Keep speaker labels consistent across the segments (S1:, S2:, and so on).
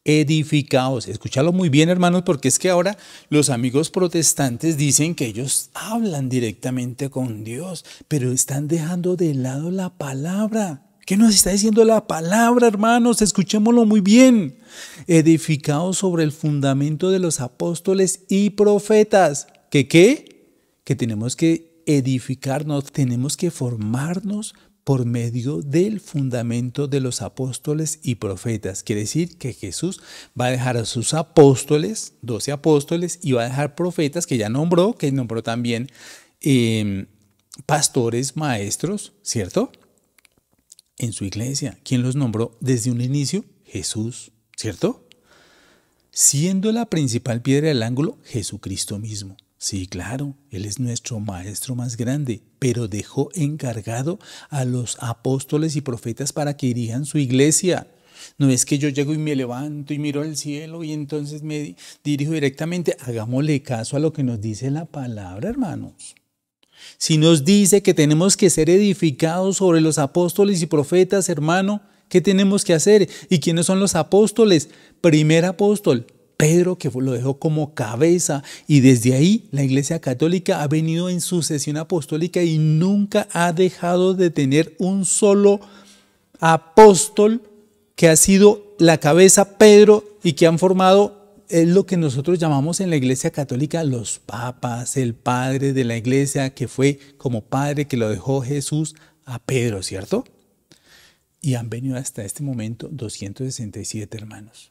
S1: edificaos. Escúchalo muy bien, hermanos, porque es que ahora los amigos protestantes dicen que ellos hablan directamente con Dios, pero están dejando de lado la palabra. ¿Qué nos está diciendo la palabra, hermanos? Escuchémoslo muy bien. Edificaos sobre el fundamento de los apóstoles y profetas. ¿Qué? Que tenemos que edificarnos, tenemos que formarnos por medio del fundamento de los apóstoles y profetas. Quiere decir que Jesús va a dejar a sus apóstoles, 12 apóstoles, y va a dejar profetas que ya nombró, que nombró también pastores, maestros, ¿cierto? En su iglesia. ¿Quién los nombró desde un inicio? Jesús, ¿cierto? Siendo la principal piedra del ángulo, Jesucristo mismo. Sí, claro, Él es nuestro maestro más grande, pero dejó encargado a los apóstoles y profetas para que dirijan su iglesia. No es que yo llego y me levanto y miro al cielo y entonces me dirijo directamente. Hagámosle caso a lo que nos dice la palabra, hermanos. Si nos dice que tenemos que ser edificados sobre los apóstoles y profetas, hermano, ¿qué tenemos que hacer? ¿Y quiénes son los apóstoles? Primer apóstol, Pedro, que lo dejó como cabeza, y desde ahí la Iglesia Católica ha venido en sucesión apostólica y nunca ha dejado de tener un solo apóstol que ha sido la cabeza, Pedro, y que han formado, es lo que nosotros llamamos en la Iglesia Católica los papas, el padre de la Iglesia, que fue como padre que lo dejó Jesús a Pedro, ¿cierto? Y han venido hasta este momento 267 hermanos.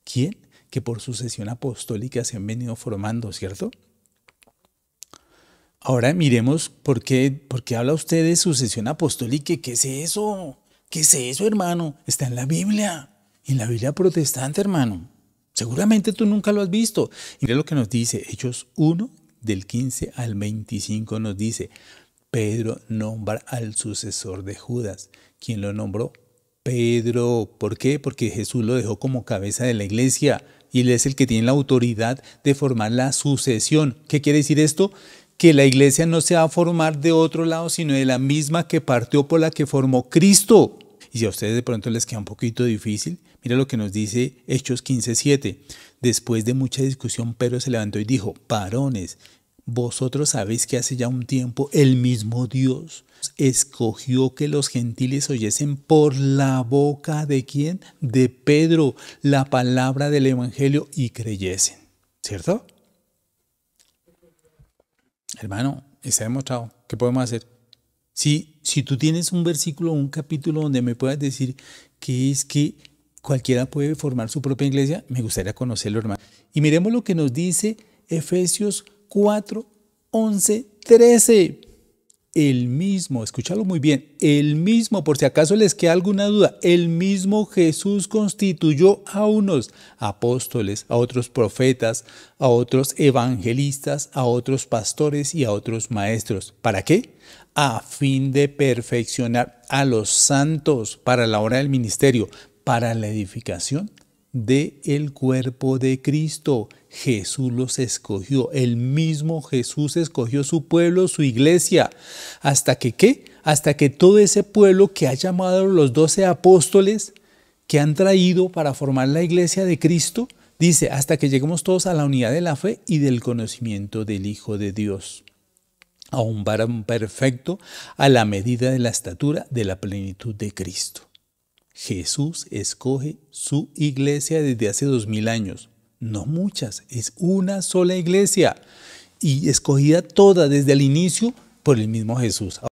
S1: ¿Quién? Que por sucesión apostólica se han venido formando, ¿cierto? Ahora miremos por qué habla usted de sucesión apostólica. ¿Qué es eso? ¿Qué es eso, hermano? Está en la Biblia, en la Biblia protestante, hermano. Seguramente tú nunca lo has visto. Y mira lo que nos dice Hechos 1, del 15 al 25, nos dice, Pedro nombra al sucesor de Judas. ¿Quién lo nombró? Pedro. ¿Por qué? Porque Jesús lo dejó como cabeza de la iglesia y él es el que tiene la autoridad de formar la sucesión. ¿Qué quiere decir esto? Que la iglesia no se va a formar de otro lado, sino de la misma que partió por la que formó Cristo. Y si a ustedes de pronto les queda un poquito difícil, mira lo que nos dice Hechos 15:7. Después de mucha discusión, Pedro se levantó y dijo, varones, vosotros sabéis que hace ya un tiempo el mismo Dios escogió que los gentiles oyesen por la boca de ¿quién? De Pedro, la palabra del evangelio y creyesen. ¿Cierto? Hermano, está demostrado. ¿Qué podemos hacer? Si tú tienes un versículo o un capítulo donde me puedas decir que es que cualquiera puede formar su propia iglesia, me gustaría conocerlo, hermano. Y miremos lo que nos dice Efesios 4, 11, 13. El mismo, escúchalo muy bien, el mismo, por si acaso les queda alguna duda, el mismo Jesús constituyó a unos apóstoles, a otros profetas, a otros evangelistas, a otros pastores y a otros maestros. ¿Para qué? A fin de perfeccionar a los santos para la obra del ministerio, para la edificación del cuerpo de Cristo. Jesús los escogió, el mismo Jesús escogió su pueblo, su iglesia. ¿Hasta que qué? Hasta que todo ese pueblo que ha llamado a los 12 apóstoles que han traído para formar la iglesia de Cristo, dice, hasta que lleguemos todos a la unidad de la fe y del conocimiento del Hijo de Dios, a un varón perfecto, a la medida de la estatura de la plenitud de Cristo. Jesús escoge su iglesia desde hace 2000 años. No muchas, es una sola iglesia y escogida toda desde el inicio por el mismo Jesús.